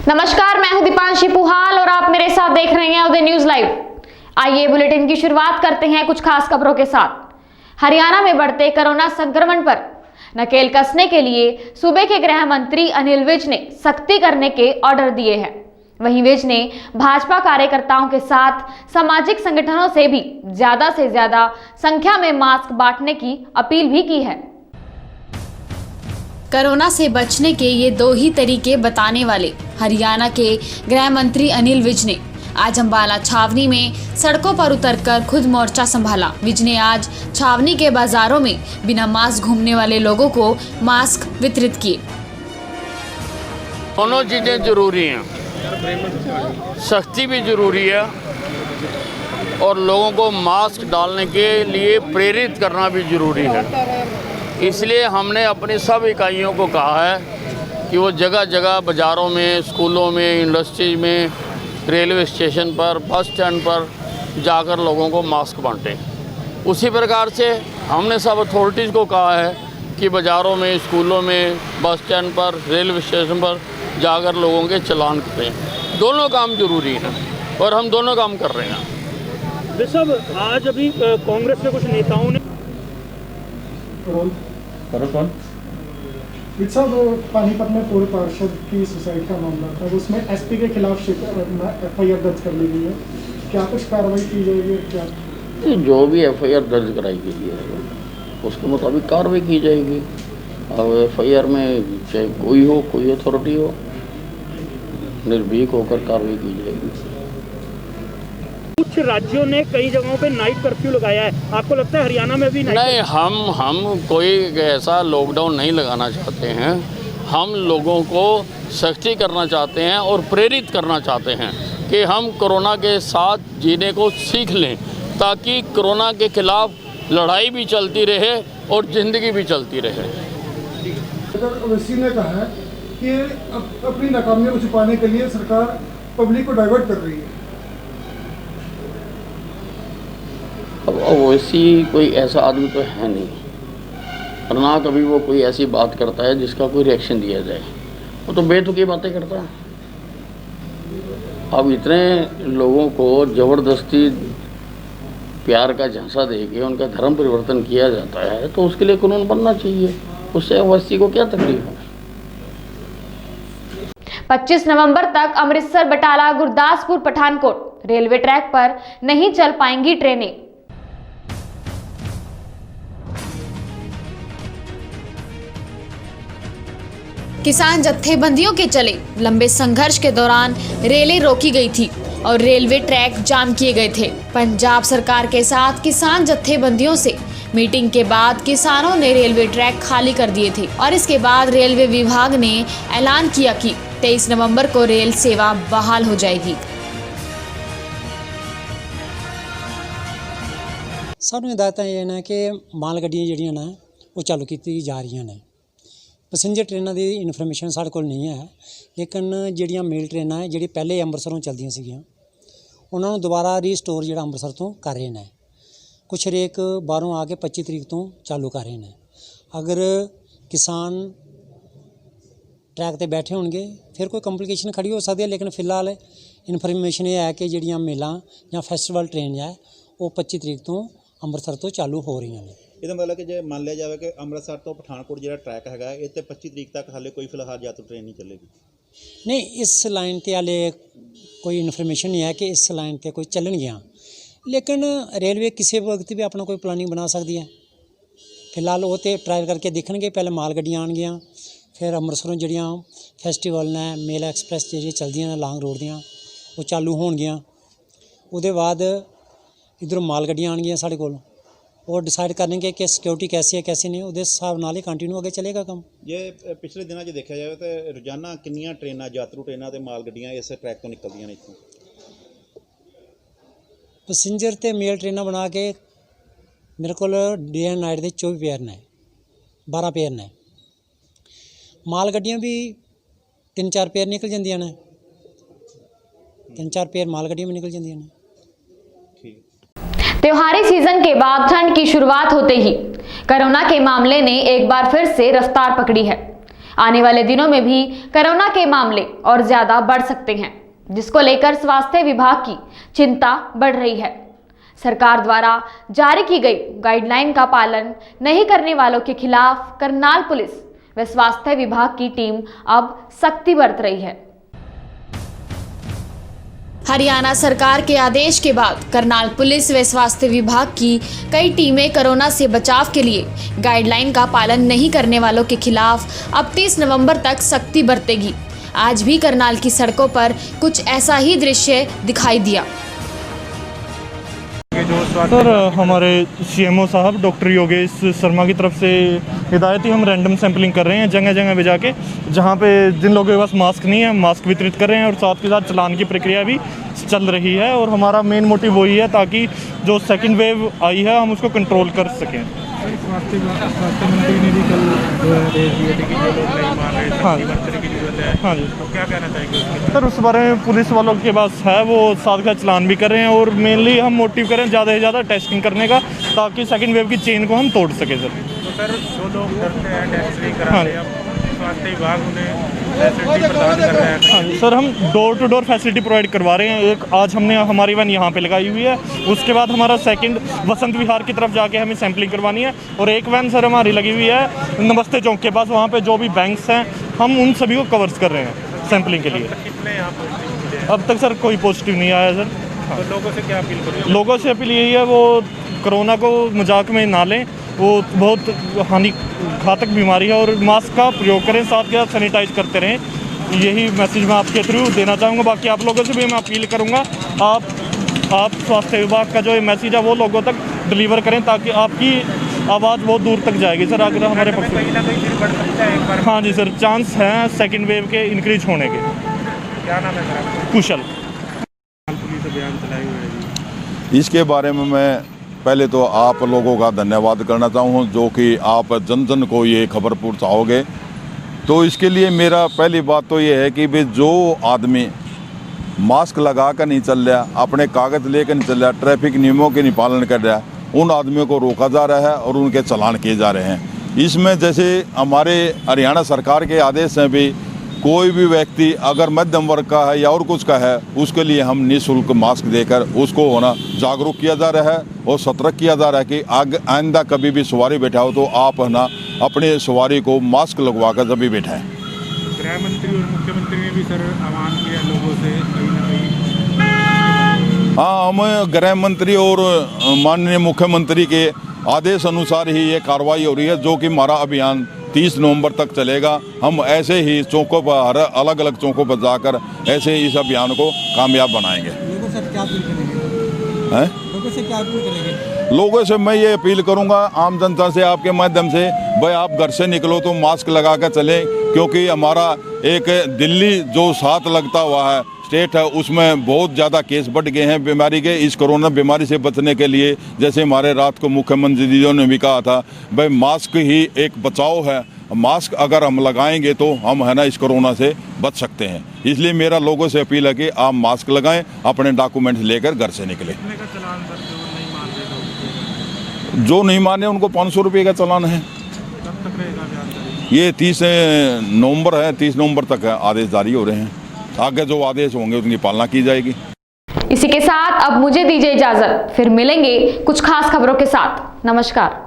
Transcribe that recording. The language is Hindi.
नमस्कार, मैं हूं दीपांशी पुहाल और आप मेरे साथ देख रहे हैं उदय न्यूज लाइव। आइए बुलेटिन की शुरुआत करते हैं कुछ खास खबरों के साथ। हरियाणा में बढ़ते कोरोना संक्रमण पर नकेल कसने के लिए सूबे के गृह मंत्री अनिल विज ने सख्ती करने के ऑर्डर दिए हैं। वहीं विज ने भाजपा कार्यकर्ताओं के साथ सामाजिक संगठनों से भी ज्यादा संख्या में मास्क बांटने की अपील भी की है। कोरोना से बचने के ये दो ही तरीके बताने वाले हरियाणा के गृह मंत्री अनिल विज ने आज अंबाला छावनी में सड़कों पर उतरकर खुद मोर्चा संभाला। विज ने आज छावनी के बाजारों में बिना मास्क घूमने वाले लोगों को मास्क वितरित किए। दोनों चीज़ें जरूरी हैं, सख्ती भी जरूरी है और लोगों को मास्क डालने के लिए प्रेरित करना भी जरूरी है। इसलिए हमने अपनी सब इकाइयों को कहा है कि वो जगह जगह बाज़ारों में, स्कूलों में, इंडस्ट्री में, रेलवे स्टेशन पर, बस स्टैंड पर जाकर लोगों को मास्क बांटें। उसी प्रकार से हमने सब अथॉरिटीज़ को कहा है कि बाज़ारों में, स्कूलों में, बस स्टैंड पर, रेलवे स्टेशन पर जाकर लोगों के चालान करें। दोनों काम जरूरी हैं और हम दोनों काम कर रहे हैं। सब आज अभी कांग्रेस के कुछ नेताओं ने पानीपत में पूर्व पार्षद की सुसाइड का मामला था, उसमें एसपी के खिलाफ एफआईआर दर्ज कर ली गई है। क्या कुछ कार्रवाई की जाएगी? क्या जो भी एफआईआर दर्ज कराई गई है उसके मुताबिक कार्रवाई की जाएगी। और एफआईआर में चाहे कोई हो, कोई अथॉरिटी हो, निर्भीक होकर कार्रवाई की जाएगी। कुछ राज्यों ने कई जगहों पे नाइट कर्फ्यू लगाया है, आपको लगता है हरियाणा में भी नहीं, हम कोई ऐसा लॉकडाउन नहीं लगाना चाहते हैं। हम लोगों को सख्ती करना चाहते हैं और प्रेरित करना चाहते हैं कि हम कोरोना के साथ जीने को सीख लें, ताकि कोरोना के खिलाफ लड़ाई भी चलती रहे और ज़िंदगी भी चलती रहे। ओवैसी ने कहा है कि अपनी नाकामियों को छुपाने के लिए सरकार पब्लिक को डाइवर्ट कर रही है। अब ओवैसी कोई ऐसा आदमी तो है नहीं, और ना कभी वो कोई ऐसी बात करता है जिसका कोई रिएक्शन दिया जाए। वो तो बेतुकी बातें करता है। अब इतने लोगों को ज़बरदस्ती प्यार का झांसा दे के उनका धर्म परिवर्तन किया जाता है, तो उसके लिए कानून बनना चाहिए। उससे ओवैसी को क्या तकलीफ है? 25 नवंबर तक अमृतसर, बटाला, गुरदासपुर, पठानकोट रेलवे ट्रैक पर नहीं चल पाएंगी ट्रेनें। किसान जत्थेबंदियों के चले लंबे संघर्ष के दौरान रेलें रोकी गई थी और रेलवे ट्रैक जाम किए गए थे। पंजाब सरकार के साथ किसान जत्थेबंदियों से मीटिंग के बाद किसानों ने रेलवे ट्रैक खाली कर दिए थे और इसके बाद रेलवे विभाग ने ऐलान किया कि 23 नवंबर को रेल सेवा बहाल हो जाएगी। सानू हिदायतां ये ने कि माल गड्डियां जिहड़ियां ने वो चालू की जा रही ने। पैसेंजर ट्रेनों की इन्फॉर्मेशन साढ़े कोल नहीं है, लेकिन जिहड़ियां मेल ट्रेनां है जिहड़ी पहले अंमृतसरों चलदियां सीगियां उन्हां नूं दोबारा रीस्टोर जिहड़ा अंमृतसर तो कर रहे हैं। कुछ रेक बाहरों आके 25 तरीक तो चालू कर रहे हैं। अगर किसान ट्रैक ते बैठे होणगे फिर कोई कंप्लीकेशन खड़ी हो सकती है, लेकिन फिलहाल इन्फॉर्मेशन ये है कि जिहड़ियां मेलां या फैसटिवल ट्रेन है वो 25 तरीक तो ਅੰਮ੍ਰਿਤਸਰ ਤੋਂ ਚਾਲੂ ਹੋ ਰਹੀਆਂ ਨੇ। ਇਹਦਾ ਮਤਲਬ ਕਿ ਜੇ ਮੰਨ ਲਿਆ ਜਾਵੇ ਕਿ ਅੰਮ੍ਰਿਤਸਰ ਤੋਂ ਪਠਾਨਕੋਟ ਜਿਹੜਾ ਟਰੈਕ ਹੈਗਾ ਇਹ ਤੇ 25 ਤਰੀਕ ਤੱਕ ਹਾਲੇ ਕੋਈ ਫਿਲਹਾਲ ਯਾਤਰੀ ਟ੍ਰੇਨ ਨਹੀਂ ਚੱਲੇਗੀ। नहीं, इस लाइन पर हाले कोई इन्फॉर्मेशन नहीं है कि इस लाइन पर कोई चलणगियां, लेकिन रेलवे किसी वक्त भी अपना कोई प्लानिंग बना सकती है। फिलहाल वो तो ट्रायल करके देखणगे, पहले माल गड्डियां आउणगियां, फिर अंम੍ਰਿਤਸਰੋਂ ਜਿਹੜੀਆਂ फैसटिवल ने मेल एक्सप्रैस ਜਿਹੜੀਆਂ चलदियां ने लॉन्ग रोड ਦੀਆਂ वो चालू होणगियां। ਉਹਦੇ ਬਾਅਦ इधरों माल गड्डियां आउणगियां साढ़े कोल, और डिसाइड करेंगे कि सिक्योरिटी कैसी है कैसी नहीं, उस हिसाब नाल ही कंटिन्यू आगे चलेगा काम। ਜੇ ਪਿਛਲੇ ਦਿਨਾਂ 'ਚ ਦੇਖਿਆ ਜਾਵੇ ਤਾਂ ਰੋਜ਼ਾਨਾ ਕਿੰਨੀਆਂ ਟ੍ਰੇਨਾਂ, ਯਾਤਰੂ ਟ੍ਰੇਨਾਂ ਤੇ ਮਾਲ ਗੱਡੀਆਂ ਇਸ ਟਰੈਕ ਤੋਂ ਨਿਕਲਦੀਆਂ ਨੇ ਇੱਥੋਂ? पैसेंजर ते मेल ट्रेनां बना के मेरे को डे एंड नाइट के 24 पेयर ने, 12 पेयर ने। माल गड्डियां भी 3-4 पेयर निकल जांदियां ने, 3-4 पेयर माल गड्डियां भी निकल जांदियां ने। त्योहारी सीजन के बाद ठंड की शुरुआत होते ही कोरोना के मामले ने एक बार फिर से रफ्तार पकड़ी है। आने वाले दिनों में भी कोरोना के मामले और ज्यादा बढ़ सकते हैं, जिसको लेकर स्वास्थ्य विभाग की चिंता बढ़ रही है। सरकार द्वारा जारी की गई गाइडलाइन का पालन नहीं करने वालों के खिलाफ करनाल पुलिस व स्वास्थ्य विभाग की टीम अब सख्ती बरत रही है। हरियाणा सरकार के आदेश के बाद करनाल पुलिस व स्वास्थ्य विभाग की कई टीमें कोरोना से बचाव के लिए गाइडलाइन का पालन नहीं करने वालों के खिलाफ अब 30 नवंबर तक सख्ती बरतेगी। आज भी करनाल की सड़कों पर कुछ ऐसा ही दृश्य दिखाई दिया। सर, हमारे सीएमओ साहब डॉक्टर योगेश शर्मा की तरफ से हिदायत ही हम रैंडम सैंपलिंग कर रहे हैं जगह जगह पे जाके, जहाँ पे जिन लोगों के पास मास्क नहीं है मास्क वितरित कर रहे हैं और साथ के साथ चलान की प्रक्रिया भी चल रही है। और हमारा मेन मोटिव वही है ताकि जो सेकंड वेव आई है हम उसको कंट्रोल कर सकें। स्वास्थ्य मंत्री ने भी कल आदेश दिए थे कि जो लोग नहीं मान रहे थे मंत्री की जरूरत है। हाँ जी, तो क्या कहना चाहेंगे सर? उस बारे में पुलिस वालों के पास है, वो साथ का चलान भी कर रहे हैं और मेनली हम मोटिव करें ज़्यादा से ज़्यादा टेस्टिंग करने का ताकि सेकंड वेव की चेन को हम तोड़ सकें सर। तो सर, जो लोग डरते हैं टेस्ट नहीं कराते, अब स्वास्थ्य विभाग उन्हें फैसिलिटी प्रदान कर रहा है। हाँ सर, हम door to door facility provide करवा रहे हैं। एक आज हमने हमारी वैन यहाँ पे लगाई हुई है, उसके बाद हमारा सेकंड वसंत विहार की तरफ जाके हमें सैंपलिंग करवानी है और एक वैन सर हमारी लगी हुई है नमस्ते चौक के पास, वहाँ पे जो भी बैंक्स हैं हम उन सभी को कवर्स कर रहे हैं सैंपलिंग के लिए। कितने यहाँ पॉजिटिव मिले हैं? अब तक सर कोई पॉजिटिव नहीं आया सर। तो लोगों से क्या अपील करेंगे? लोगों से अपील यही है वो कोरोना को मजाक में ना लें, वो बहुत हानि घातक बीमारी है और मास्क का प्रयोग करें, साथ के साथ सैनिटाइज करते रहें। यही मैसेज मैं आपके थ्रू देना चाहूँगा। बाकी आप लोगों से भी मैं अपील करूँगा आप स्वास्थ्य विभाग का जो ये मैसेज है वो लोगों तक डिलीवर करें ताकि आपकी आवाज़ बहुत दूर तक जाएगी सर। अगर हमारे पक्ष कहीं ना कहीं फिर बढ़ सकता है एक बार। हाँ जी सर, चांस हैं सेकंड वेव के इंक्रीज होने के। क्या नाम है सर? कुशल। पुलिस अभियान चलाई हुई है। इसके बारे में मैं पहले तो आप लोगों का धन्यवाद करना चाहूँ जो कि आप जन जन को ये खबर पहुँचाओगे। तो इसके लिए मेरा पहली बात तो ये है कि भाई जो आदमी मास्क लगा कर नहीं चल रहा, अपने कागज़ लेकर नहीं चल रहा, ट्रैफिक नियमों के नहीं पालन कर रहा, उन आदमियों को रोका जा रहा है और उनके चालान किए जा रहे हैं। इसमें जैसे हमारे हरियाणा सरकार के आदेश हैं भी कोई भी व्यक्ति अगर मध्यम वर्ग का है या और कुछ का है उसके लिए हम निःशुल्क मास्क देकर उसको होना जागरूक किया जा रहा है और सतर्क किया जा रहा है कि आइंदा कभी भी सवारी बैठाओ तो आप है ना अपने सवारी को मास्क लगवा कर जब भी बैठाएं। गृह मंत्री और मुख्यमंत्री ने भी सर आह्वान किया लोगों से कहीं ना कहीं। हाँ, हम गृह मंत्री और माननीय मुख्यमंत्री के आदेश अनुसार ही ये कार्रवाई हो रही है जो कि हमारा अभियान 30 नवंबर तक चलेगा। हम ऐसे ही चौकों पर अलग अलग चौकों पर जाकर ऐसे ही इस अभियान को कामयाब बनाएंगे। लोगों से क्या अपील करेंगे? हैं? लोगों से क्या अपील करेंगे? लोगों से मैं ये अपील करूंगा आम जनता से आपके माध्यम से, भाई आप घर से निकलो तो मास्क लगा कर चलें, क्योंकि हमारा एक दिल्ली जो साथ लगता हुआ है स्टेट है उसमें बहुत ज़्यादा केस बढ़ गए हैं बीमारी के। इस कोरोना बीमारी से बचने के लिए जैसे हमारे रात को मुख्यमंत्री जी ने भी कहा था भाई मास्क ही एक बचाव है, मास्क अगर हम लगाएंगे तो हम है ना इस कोरोना से बच सकते हैं। इसलिए मेरा लोगों से अपील है कि आप मास्क लगाएं, अपने डॉक्यूमेंट्स लेकर घर से निकलें। जो नहीं माने उनको 500 रुपये का चालान है। ये 30 नवंबर है, 30 नवंबर तक आदेश जारी हो रहे हैं। आगे जो आदेश होंगे उनकी पालना की जाएगी। इसी के साथ अब मुझे दीजिए इजाजत, फिर मिलेंगे कुछ खास खबरों के साथ। नमस्कार।